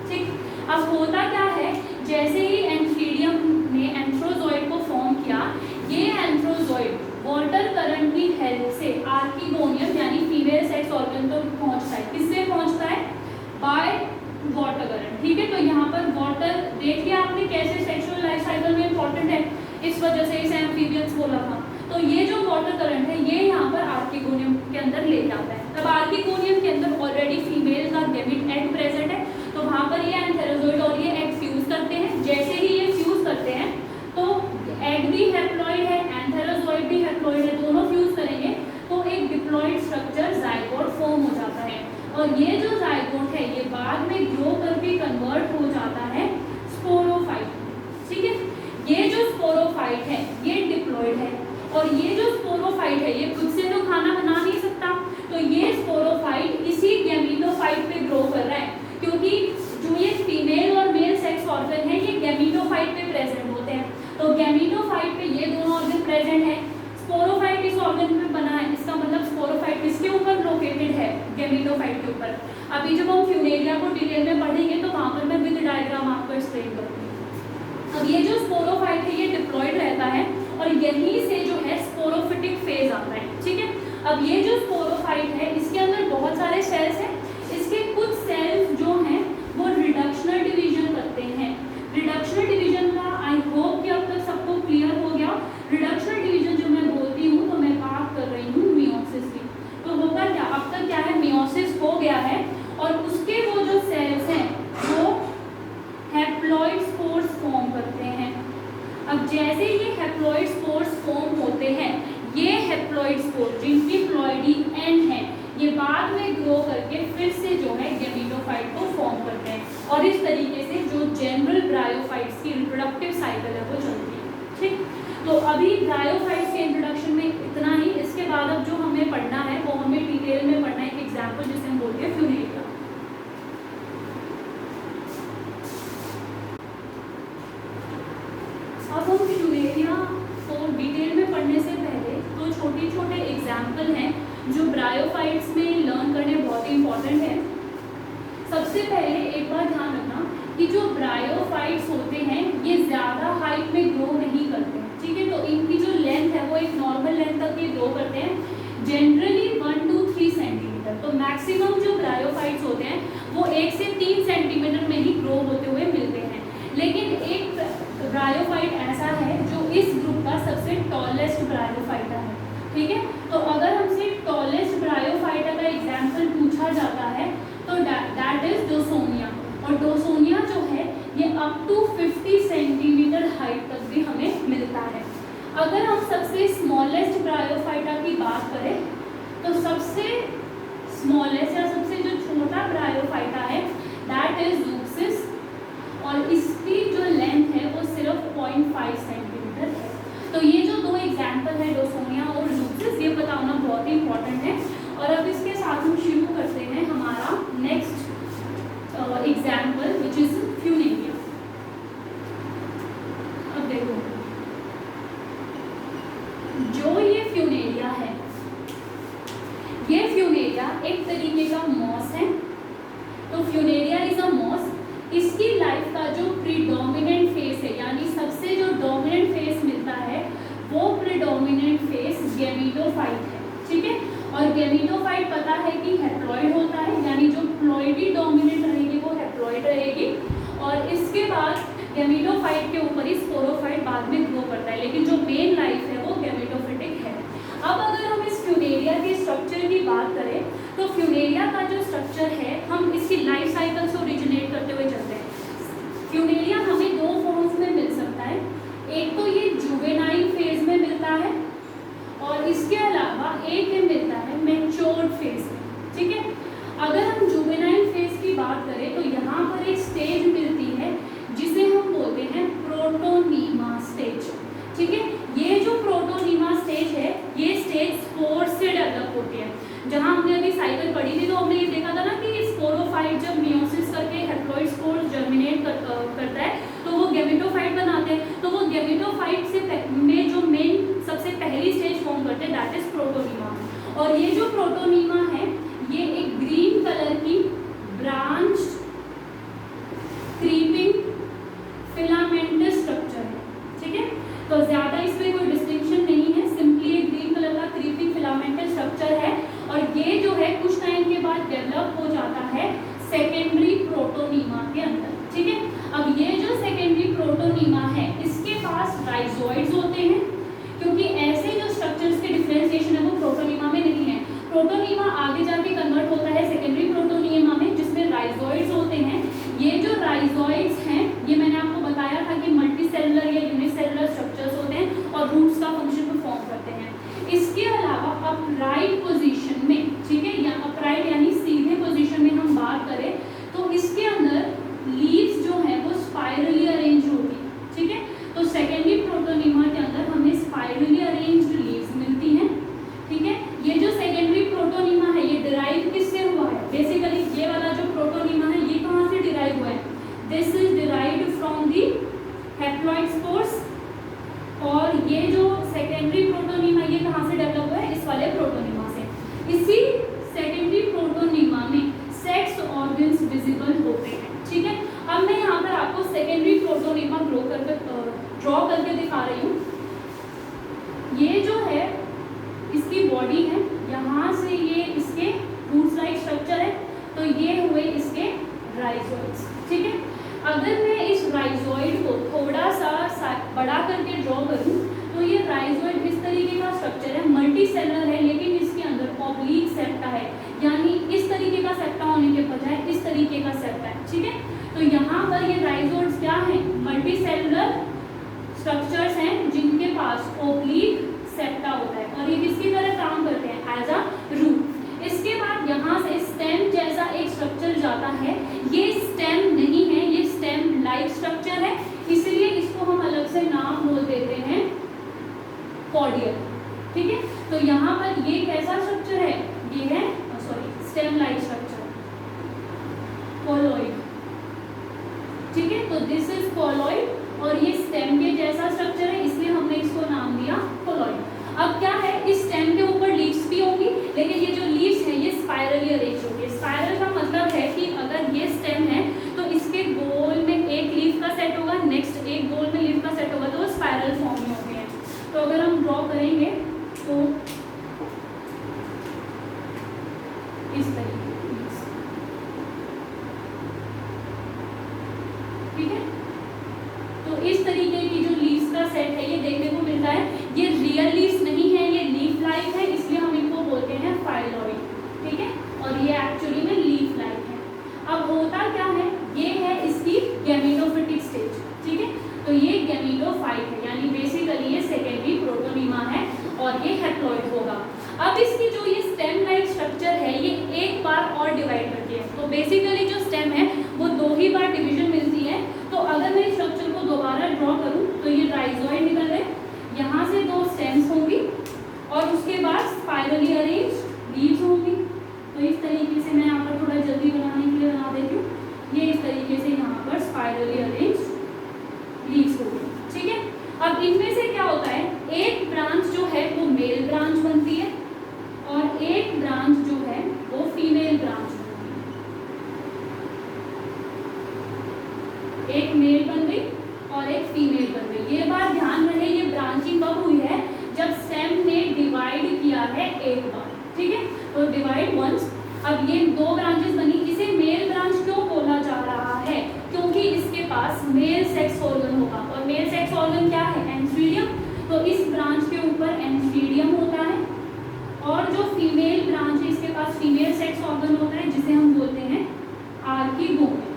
ठीक, अब होता क्या है जैसे ही एंथीरियम ने एंथ्रोजोइड को फॉर्म किया, ये एंथ्रोजोइड वाटर करंट की हेल्प से आर्किगोनियम यानी फीमेल सेक्स ऑर्गन तक पहुंचता है। किससे पहुंचता है? By water current. ठीक है, तो यहाँ पर वाटर देख लिया आपने कैसे सेक्सुअल लाइफ साइकिल में इंपॉर्टेंट है, इस वजह से इसे एम्फीबियंस बोला था। तो ये जो वाटर करंट है ये यहाँ पर आर्किगोनियम के अंदर ले जाता है। तब आर्किगोनियम के अंदर ऑलरेडी फीमेल का गैमीट एग प्रेजेंट है तो वहाँ पर ये एंथेरोजोइड और ये एग फ्यूज करते हैं। जैसे ही ये फ्यूज करते हैं तो एग भी हैप्लॉइड है, एंथेरोजोइड भी हैप्लॉइड है, दोनों फ्यूज करेंगे तो एक डिप्लॉइड स्ट्रक्चर जाइगोट फॉर्म हो जाता है। और ये जो जाइगोट है ये बाद में ग्रो करके कन्वर्ट हो जाता है स्पोरोफाइट। ठीक है, ये जो स्पोरोफाइट है ये डिप्लॉइड है और ये जो स्पोरोफाइट है ये खुद से तो खाना बना नहीं सकता, तो ये स्पोरोफाइट इसी गैमीटोफाइट पे ग्रो कर रहा है, क्योंकि जो ये फीमेल और मेल सेक्स ऑर्गन है ये गैमीटोफाइट पे प्रेजेंट होते हैं। तो गैमीटोफाइट पे ये दोनों ऑर्गन प्रेजेंट है, स्पोरोफाइट इस ऑर्गन में बना है, इसका मतलब स्पोरोफाइट किसके ऊपर लोकेटेड है? गैमीटोफाइट के ऊपर। अभी जब हम फ्यूनेरिया को डिटेल में पढ़ेंगे तो वहां पर मैं विद डायग्राम आपको एक्सप्लेन करूंगी। अब ये जो स्पोरोफाइट है ये डिप्लॉइड रहता है और यहीं से जो है स्पोरोफिटिक फेज आता है। ठीक है, अब ये जो स्पोरोफाइट है इसके अंदर बहुत सारे सेल्स हैं, इसके कुछ सेल्स जो हैं वो रिडक्शनल डिवीजन करते हैं। रिडक्शनल डिवीजन का आई होप कि अब तक सबको क्लियर हो गया। रिडक्शनल डिवीजन जो मैं बोलती हूँ तो मैं बात कर रही हूँ मियोसिस की। तो होगा क्या, अब तक क्या है, मियोसिस हो गया है और उसके वो जो सेल्स हैं वो हैप्लॉइड स्पोर्स फॉर्म करते हैं। अब जैसे ये हैप्लॉइड स्पोर्स फॉर्म होते हैं, ये हैप्लॉइड स्पोर जिनकी प्लॉइडी एंड है ये बाद में ग्रो करके फिर से जो है गैमीटोफाइट को तरीके से जो जनरल ब्रायोफाइट्स की रिप्रोडक्टिव साइकिल है वो चलती है। ठीक, तो अभी ब्रायोफाइट्स के इंट्रोडक्शन में इतना ही। इसके बाद अब जो हमें पढ़ना है वो हमें डिटेल में पढ़ना है एक एग्जाम्पल जिसे हम बोलते हैं फ्यूनेरिया। अब हम फ्यूनेरिया को डिटेल में पढ़ने से पहले तो छोटे छोटे एग्जाम्पल हैं जो ब्रायोफाइट्स में लर्न करने बहुत ही इंपॉर्टेंट है। सबसे पहले एक बार ध्यान रखना कि जो ब्रायोफाइट्स होते हैं ये ज़्यादा हाइट में ग्रो नहीं करते हैं। ठीक है, तो इनकी जो लेंथ है वो एक नॉर्मल लेंथ तक ये ग्रो करते हैं, जनरली 1 to 3 सेंटीमीटर। तो मैक्सिमम जो ब्रायोफाइट्स होते हैं वो 1 से 3 सेंटीमीटर में ही ग्रो होते हुए मिलते हैं। लेकिन एक ब्रायोफाइट ऐसा है जो इस ग्रुप का सबसे टॉलेस्ट ब्रायोफाइटा है। ठीक है, तो अगर हमसे टॉलेस्ट ब्रायोफाइटा का एग्जाम्पल पूछा जाता है तो दैट इज डोसोनिया। और डोसोनिया जो है ये अप टू 50 सेंटीमीटर हाइट तक भी हमें मिलता है। अगर हम सबसे स्मॉलेस्ट ब्रायोफाइटा की बात करें तो सबसे स्मॉलेस्ट या सबसे जो छोटा ब्रायोफाइटा है दैट इज ज़ूक्सिस, और इसकी जो लेंथ है वो सिर्फ 0.5 सेंटीमीटर है। तो ये जो दो एग्जाम्पल है डोसोनिया और ज़ूक्सिस, ये पता होना बहुत ही इंपॉर्टेंट है। और अब इसके साथ हम शुरू करते हैं हमारा next example which is Funaria. अब देखो जो ये फ्यूनेरिया है, ये फ्यूनेरिया एक तरीके का मॉस है। तो फ्यूनेरिया इज अ मॉस। इसकी लाइफ का जो प्रीडोमिनेंट फेस है, यानी सबसे जो डोमिनेंट फेस मिलता है वो प्रीडोमिनेंट फेस गैमेटोफाइट है। ठीक है, और गैमेटोफाइट पता है कि हैप्लॉइड होता है, यानी जो प्लॉइडी डोमिनेंट रहेगी वो हैप्लॉइड रहेगी। और इसके बाद गैमेटोफाइट के ऊपर ही स्पोरोफाइट बाद में ग्रो करता है, लेकिन जो मेन लाइफ है वो गैमेटोफिटिक है। अब अगर हम इस फ्यूनेरिया के स्ट्रक्चर की बात करें तो फ्यूनेरिया का जो स्ट्रक्चर है हम इसकी लाइफ साइकिल से ओरिजिनेट करते हुए चलते हैं। फ्यूनेरिया हमें दो फॉर्म्स में मिल सकता है, एक तो ये जुवेनाइल फेज में मिलता है और इसके अलावा एक में मिलता है मैच्योर्ड फेज में। ठीक है, अगर हम जुवेनाइल फेज की बात करें तो यहाँ पर एक स्टेज मिलती है जिसे हम बोलते हैं प्रोटोनीमा स्टेज। ठीक है, ये जो प्रोटोनीमा स्टेज है ये स्टेज स्पोर से डेवलप होती है। जहाँ हमने अभी साइकिल पढ़ी थी तो हमने ये देखा था ना कि स्पोरोफाइट जब मियोसिस करके हैप्लॉइड स्पोर जर्मिनेट करता है तो वो गैमेटोफाइट बनाते हैं। तो वो गैमेटोफाइट से में जो मेन सबसे पहली स्टेज फॉर्म करते हैं दैट इज प्रोटोनीमा। और ये जो प्रोटोनीमा है ये एक ग्रीन कलर की ब्रांच क्रीपिंग फिलामेंटस स्ट्रक्चर है। ठीक है, तो ज़्यादा इसमें कोई डिस्टिंक्शन नहीं है, सिंपली एक ग्रीन कलर का क्रीपिंग फिलामेंटस स्ट्रक्चर है। और ये जो है कुछ टाइम के बाद डेवलप हो जाता है सेकेंडरी प्रोटोनीमा के अंदर। ठीक है, अब ये जो सेकेंडरी प्रोटोनीमा है इसके पास राइजोइड्स होते हैं, क्योंकि ऐसे जो स्ट्रक्चर्स के डिफरेंशिएशन है वो प्रोटोनीमा में नहीं है। प्रोटोनीमा आगे जाके कन्वर्ट होता है सेकेंडरी प्रोटोनीमा में जिसमें राइजोइड्स होते हैं। ये जो राइजोइड्स हैं ये मैंने आपको बताया था कि मल्टीसेलुलर या यूनिसेलुलर स्ट्रक्चर्स होते हैं और रूट्स का फंक्शन परफॉर्म करते हैं। इसके अलावा अपराइट पोजीशन में, ठीक है, या अपराइट यानी सीधे पोजीशन में हम बात करें तो इसके अंदर लीव्स जो है वो स्पाइरली अरेंज होती है। ठीक है, तो सेकेंडरी प्रोटोनीमा के अंदर हमें स्पाइरली अरेंज्ड लीव्स मिलती हैं। ठीक है, ये जो सेकेंडरी प्रोटोनीमा है ये डिराइव किससे हुआ है? बेसिकली ये वाला जो प्रोटोनीमा है ये कहाँ से डिराइव हुआ है? This is derived from the haploid spores. और ये जो सेकेंडरी प्रोटोनीमा ये कहाँ से डेवलप हुआ है? इस वाले प्रोटोनीमा से। इसी सेकेंडरी प्रोटोनीमा में सेक्स ऑर्गन्स विजिबल होते हैं। ठीक है, अब मैं यहाँ पर आपको सेकेंडरी प्रोटोनीमा ड्रॉ करके दिखा रही हूँ। ये जो है इसकी बॉडी है, यहाँ से ये इसके रूट्स लाइक स्ट्रक्चर है, तो ये हुए इसके राइजोइड्स। ठीक है, अगर मैं इस राइजोइड को थोड़ा सा बड़ा करके ड्रॉ करूँ तो ये राइजोइड इस तरीके का स्ट्रक्चर है, मल्टी सेलुलर है, लेकिन इसके अंदर ऑब्लिक सेप्टा है, यानी इस तरीके का सेप्टा होने के बजाय इस तरीके का सेप्टा है। ठीक है, तो यहाँ पर ये राइजोइड्स क्या हैं? मल्टी सेलुलर स्ट्रक्चर्स हैं जिनके पास ऑब्लिक सेप्टा होता है और ये किसकी तरह काम करते हैं? As a root. इसके बाद यहाँ से स्टेम जैसा एक स्ट्रक्चर जाता है। ये स्टेम नहीं है, ये कॉर्डियल, ठीक है। तो यहाँ पर ये कैसा स्ट्रक्चर है, ये है स्टेम लाइक स्ट्रक्चर, कॉलॉइड, ठीक है। तो दिस इज कॉलॉइड और ये स्टेम के जैसा स्ट्रक्चर है, इसलिए हमने इसको नाम दिया कॉलॉइड। अब क्या है, इस स्टेम के ऊपर लीव्स भी होंगी, लेकिन ये जो लीव्स है ये स्पाइरली अरेंज होंगे। स्पाइरल का मतलब है कि अगर ये स्टेम है तो इसके गोल में एक लीफ का सेट होगा, नेक्स्ट एक गोल में लीफ का सेट होगा, तो वो स्पाइरल फॉर्म में होते हैं। तो अगर हम ड्रॉ करेंगे तो इस तरीके, ठीक है। तो इस तरीके की जो लीव्स का सेट है ये देखने को मिलता है। ये रियल लीव्स नहीं है, ये लीफ लाइक है, इसलिए हम इनको बोलते हैं फाइलॉइड, ठीक है। और ये एक्चुअली में लीफ लाइक है। अब होता क्या है, ये है इसकी गैमेटोफिटिक स्टेज, ठीक है। तो ये गैमेटोफाइट है, यानी बेसिकली ये सेकेंडरी प्रोटोनीमा है और ये हैप्लॉइड होगा। अब इसकी जो ये स्टेम लाइक स्ट्रक्चर है ये एक बार और डिवाइड करती है। तो बेसिकली जो स्टेम है वो 2 ही बार डिवीजन मिलती है। तो अगर मैं इस स्ट्रक्चर को दोबारा ड्रॉ करूं तो ये राइजोइड निकल रहे, यहाँ से 2 स्टेम्स होंगी और उसके बाद स्पाइरली अरेंज लीव्स होंगी। तो इस तरीके से मैं यहाँ पर थोड़ा जल्दी बनाने के लिए बना देती हूँ। ये इस तरीके से यहाँ पर स्पाइरली अरेंज लीव्स होंगी, ठीक है। अब इनमें से क्या होता है, एक ब्रांच जो है वो मेल ब्रांच बनती है और एक ब्रांच जो है वो फीमेल ब्रांच बनती है। एक मेल बन गई और एक फीमेल बन गई। ये बात ध्यान रहे, ये ब्रांचिंग कब हुई है, जब स्टेम ने डिवाइड किया है एक बार, ठीक है। तो डिवाइड वंस। अब ये 2 ब्रांचेस बनी, इसे मेल ब्रांच क्यों बोला जा रहा है, क्योंकि इसके पास मेल सेक्स ऑर्गन होगा। और मेल सेक्स ऑर्गन क्या है, एंथ्रीडियम। तो इस ब्रांच के ऊपर एंथ्रीडियम होता है और जो फीमेल ब्रांच है इसके पास फीमेल सेक्स ऑर्गन होता है जिसे हम बोलते हैं आर्किगोनियम।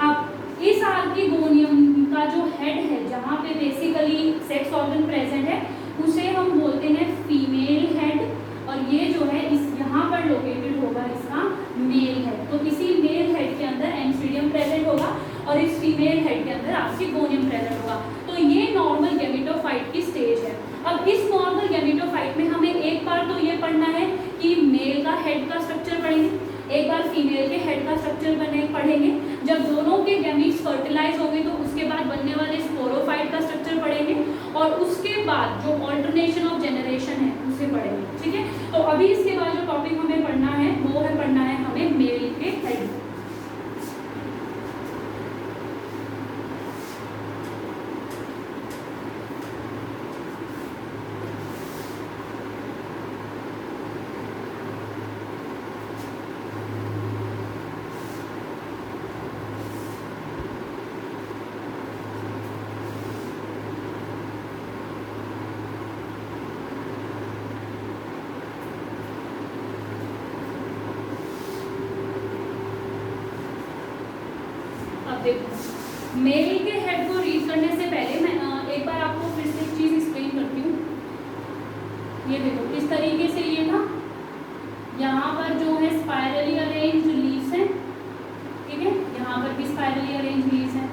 अब इस आर्किगोनियम का जो हेड है, जहाँ पे बेसिकली सेक्स ऑर्गन प्रेजेंट है, उसे हम बोलते हैं फीमेल हेड और ये जो है इस यहाँ पर लोकेटेड होगा इसका मेल हेड। तो इसी मेल हेड के अंदर एंथ्रीडियम प्रेजेंट होगा और इस फीमेल हेड के अंदर आर्किगोनियम प्रेजेंट होगा। तो ये नॉर्मल गैमेटोफाइट की स्टेज है। अब इस नॉर्मल गैमेटोफाइट में हमें एक बार तो ये पढ़ना है कि मेल का हेड का स्ट्रक्चर पढ़ेंगे, एक बार फीमेल के हेड का स्ट्रक्चर पढ़ेंगे। जब दोनों के गैमीट्स फर्टिलाइज होंगे तो उसके बाद बनने वाले स्पोरोफाइट का स्ट्रक्चर पढ़ेंगे और उसके बाद जो ऑल्टरनेशन ऑफ जनरेशन है उसे पढ़ेंगे, ठीक है। तो अभी इसके बाद जो टॉपिक हमें पढ़ना है वो है पढ़ना है हमें मेल के हेड। देखो, मेल के हेड को रीड करने से पहले मैं एक बार आपको फिर से एक चीज एक्सप्लेन करती हूँ। ये देखो इस तरीके से ये था, यहाँ पर जो है स्पाइरली अरेंज लीव्स हैं, ठीक है। यहाँ पर भी स्पाइरली अरेंज लीव्स हैं।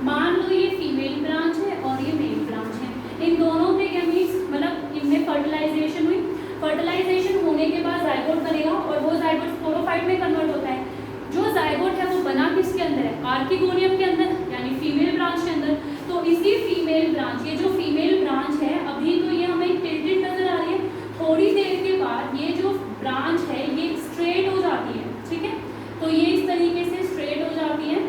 मान लो ये फीमेल ब्रांच है और ये मेल ब्रांच है। इन दोनों के गैमीट्स मतलब इनमें फर्टिलाइजेशन हुई, फर्टिलाइजेशन होने के बाद जाइगोट बनेगा और वो जाइगोट स्पोरोफाइट में कन्वर्ट होता है। जो जाइगोट है वो बना किसके अंदर है, आर्किगोनियम के अंदर, यानी फीमेल ब्रांच के अंदर। तो इसी फीमेल ब्रांच, ये जो फीमेल ब्रांच है अभी तो ये हमें टिल्टेड नजर आ रही है, थोड़ी देर के बाद ये जो ब्रांच है ये स्ट्रेट हो जाती है, ठीक है। तो ये इस तरीके से स्ट्रेट हो जाती है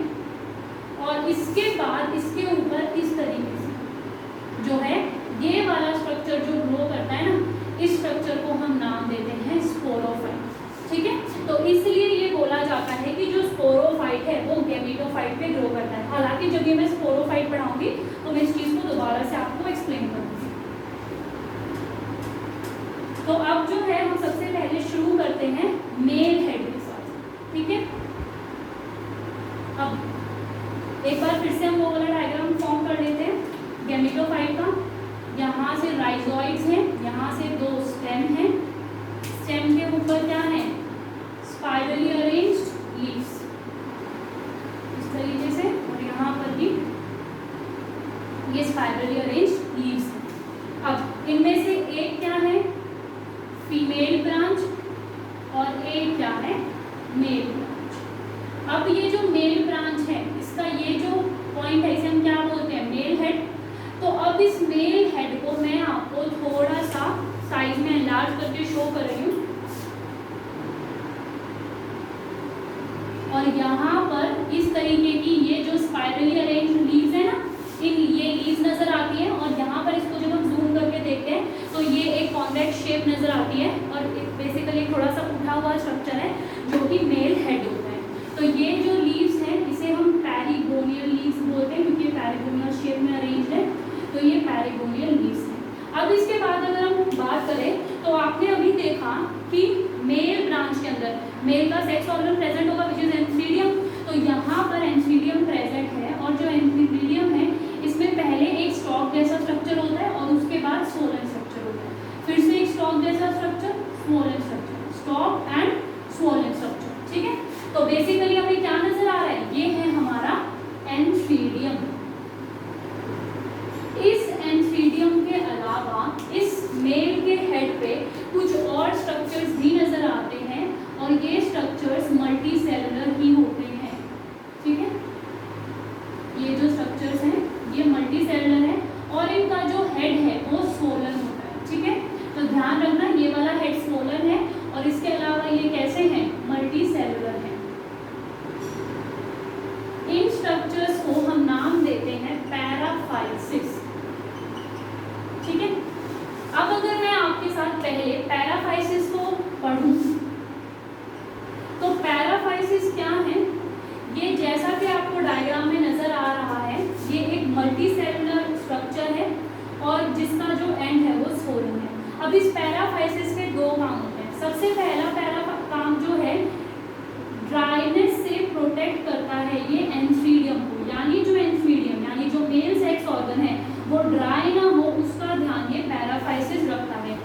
और इसके बाद इसके ऊपर इस तरीके से जो है ये वाला स्ट्रक्चर जो ग्रो करता है ना, इस स्ट्रक्चर को हम नाम देते हैं स्पोरोफाइट, ठीक है। तो इसलिए ये बोला जाता है कि जो स्पोरोफाइट है वो गैमेटोफाइट पे ग्रो करता है। हालांकि जब ये मैं स्पोरोफाइट पढ़ाऊंगी तो मैं इस चीज को दोबारा से आपको एक्सप्लेन करूंगी। तो अब जो है हम सबसे पहले शुरू करते हैं मेल हेड के साथ, ठीक है। अब एक बार फिर से हम वो वाला डायग्राम फॉर्म कर लेते हैं गैमेटोफाइट का। यहाँ से राइजोइड्स हैं, यहाँ से 2 स्टेम हैं, स्टेम के ऊपर क्या है, स्पाइरली अरेंज्ड लीव्स इस तरीके से, और यहाँ पर भी ये spirally arranged leaves, female branch और एक क्या है, मेल ब्रांच। अब ये जो मेल ब्रांच है, इसका ये जो पॉइंट है इसे हम क्या बोलते हैं, मेल हेड। तो अब इस मेल हेड को मैं आपको थोड़ा सा साइज में एनलार्ज करके शो कर रही हूँ। और यहाँ पर इस तरीके की ये जो स्पाइरली अरेंज लीव्स है ना, इन ये लीव्स नजर आती है। और यहाँ पर इसको जब हम जूम करके देखते हैं तो ये एक कॉन्वेक्स शेप नजर आती है और बेसिकली थोड़ा सा उठा हुआ स्ट्रक्चर है जो कि मेल हेड होता है। तो ये जो लीव्स हैं इसे हम पैरीगोनियल लीव्स बोलते हैं क्योंकि पैरीगोनियल शेप में अरेंज है, तो ये पैरीगोनियल लीव्स हैं। अब इसके बाद अगर हम बात करें तो आपने अभी देखा कि मेल ब्रांच के अंदर मेल का सेक्स ऑर्गन प्रेजेंट होगा विच इज एंथीडियम। तो यहाँ पर एंथीडियम प्रेजेंट है और जो एंथीडियम है इसमें पहले एक स्टॉक जैसा स्ट्रक्चर होता है और उसके बाद स्वोलन स्ट्रक्चर होता है। फिर से एक स्टॉक जैसा structure, swollen structure, stock and swollen structure. ठीक है, तो बेसिकली हमें क्या नजर आ रहा है, ये है हमारा एंथीडियम। इस एंथीडियम के अलावा इस मेल के हेड पे कुछ और स्ट्रक्चर्स भी नजर आते हैं और ये स्ट्रक्चर्स मल्टी सेलुलर ही होते हैं। ठीक है, ये जो स्ट्रक्चर्स हैं ये मल्टी सेलुलर है और इनका जो हेड है वो स्वोलन होता है। ठीक है, तो ध्यान रखना ये वाला हेड स्वोलन है और इसके अलावा ये कैसे हैं, मल्टी सेलुलर है। इन स्ट्रक्चर्स को हम नाम देते हैं पैराफाइसिस। ठीक है, अब अगर मैं आपके साथ पहले पैराफाइसिस को पढ़ूं तो पैराफाइसिस क्या है, ये जैसा कि आपको डायग्राम में नजर आ रहा है ये एक मल्टी सेलुलर स्ट्रक्चर है और जिसका जो एंड है वो स्वोलन है। अब इस पैराफाइसिस के दो काम होते हैं। सबसे पहला काम जो है ड्राइनेस से प्रोटेक्ट करता है ये एंथीडियम को, यानी जो एंथीडियम यानी जो मेल सेक्स ऑर्गन है वो ड्राई ना हो उसका ध्यान ये पैराफाइसिस रखता है।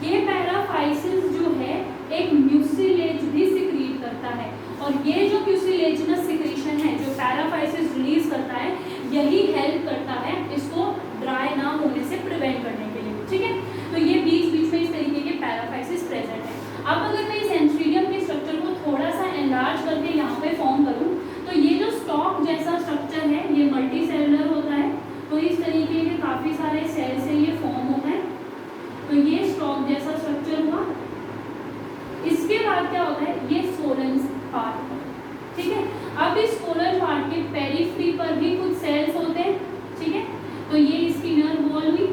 ये पैराफाइसिस जो है एक म्यूसिलेज भी सिक्रीट करता है और ये जो म्यूसिलेजिनस सिक्रीशन है जो पैराफाइसिस रिलीज करता है यही हेल्प करता है इसको ड्राई ना होने से प्रिवेंट करने के लिए। ठीक है, तो ये बीच बीच में इस तरीके के पैराफाइसिस प्रेजेंट है। अब अगर मैं इस एंथीडियम के स्ट्रक्चर को थोड़ा सा एनलार्ज करके यहाँ पे फॉर्म करूँ तो ये जो स्टॉक जैसा स्ट्रक्चर है ये मल्टी सेलुलर होता है। तो इस तरीके के काफ़ी सारे सेल से ये फॉर्म होता है। तो ये स्टॉक जैसा स्ट्रक्चर हुआ। इसके बाद क्या होता है, ये स्वोलन पार्ट। ठीक है, अब इस स्वोलन पार्ट के पेरिफेरी पर भी कुछ सेल्स होते हैं। ठीक है, तो ये इसकी इनर वॉल हुई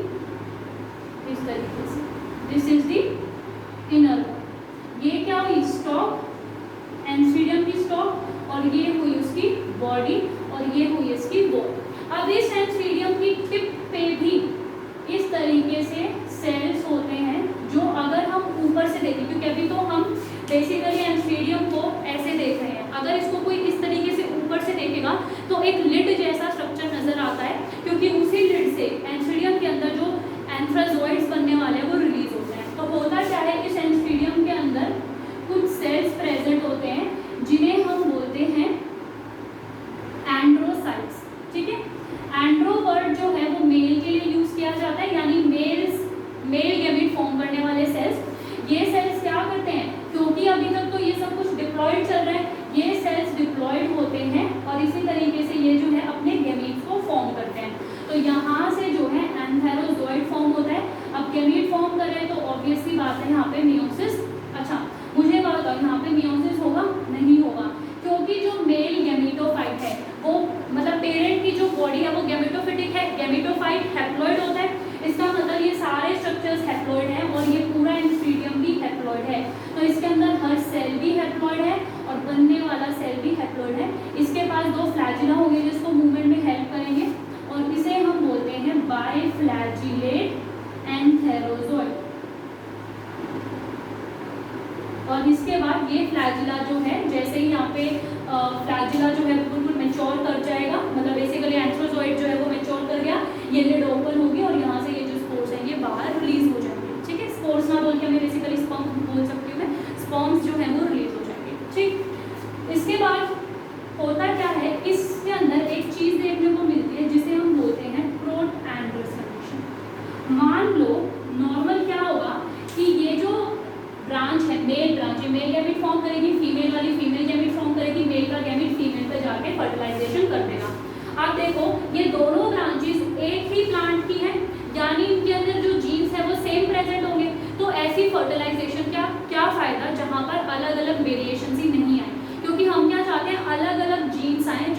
इस तरीके से, this is the inner wall. ये क्या हुई, स्टॉक, एंथीडियम की स्टॉक और ये हुई उसकी बॉडी और ये हुई इसकी वॉल। अब इस एंथीडियम की टिप पे भी इस तरीके से सेल्स होते हैं जो अगर हम ऊपर से देखें, क्योंकि अभी तो हम बेसिकली एंथीडियम को ऐसे देख रहे हैं, अगर इसको कोई इस तरीके से ऊपर से देखेगा तो एक लिड जैसा स्ट्रक्चर नजर आता है क्योंकि उसी लिड से एंथीडियम के अंदर जो एंथ्राजोइड्स बनने वाले हैं वो रिलीज होते हैं। तो होता क्या है, इस एंथीडियम के अंदर कुछ सेल्स प्रेजेंट होते हैं जिन्हें हम बोलते हैं एंड्रोसाइट्स। ठीक है, एंड्रो वर्ड जो है वो मेल के लिए यूज किया जाता है, यानी मेल गैमेट फॉर्म करने वाले सेल्स। ये सेल्स क्या करते हैं, क्योंकि अभी तक तो ये सब कुछ डिप्लॉयड चल रहा है, ये सेल्स डिप्लॉयड होते हैं और इसी तरीके से ये जो है अपने गैमेट्स को फॉर्म करते हैं। तो यहाँ से जो है एंथेरोजोइड फॉर्म होता है। अब गैमेट फॉर्म कर रहे हैं तो ऑब्वियसली बात है यहाँ पे मियोसिस। अच्छा, मुझे बात बताओ यहाँ पे मियोसिस होगा, नहीं होगा, क्योंकि जो मेल गैमेटोफाइट है वो मतलब पेरेंट की जो बॉडी है वो गैमेटोफिटिक है, गैमेटोफाइट हैप्लॉइड होता है। इसका मतलब ये सारे स्ट्रक्चर्स हैप्लॉइड हैं और ये पूरा एंथीडियम भी हैप्लॉइड है। तो इसके अंदर हर सेल भी हैप्लॉइड है और बनने वाला सेल भी हैप्लॉइड है। इसके पास दो फ्लैजिला होंगे जिसको मूवमेंट में हेल्प करेंगे और इसे हम बोलते हैं बाइफ्लैजिलेट एंथेरोजोइड। और इसके बाद ये फ्लैजिला जो है जैसे ही यहाँ पे फ्लैजिला जो है बिल्कुल मैच्योर कर जाएगा, मतलब बेसिकली एंथ्रोजोइड जो है वो मैच्योर कर गया, ये लिड ओपन होगी और यहाँ से ये जो स्पोर्स हैं ये बाहर रिलीज हो जाएंगे। ठीक है, स्पोर्स ना बोल के हमें बेसिकली स्पर्म बोल सकती हूँ मैं, स्पर्म्स जो है वो रिलीज हो जाएंगे। ठीक, इसके बाद होता क्या है, इसके अंदर एक चीज देखने को मिलती है जिसे हम बोलते हैं प्रोट एंड्रोस कंडीशन। मान लो नॉर्मल क्या होगा कि ये जो आप देखो ये दोनों ब्रांचेस एक ही प्लांट की है, यानी इनके अंदर जो जीन्स है वो सेम प्रेजेंट होंगे। तो ऐसी फर्टिलाइजेशन क्या फायदा जहाँ पर अलग अलग वेरिएशन ही नहीं आए, क्योंकि हम क्या चाहते हैं अलग अलग जीन्स आए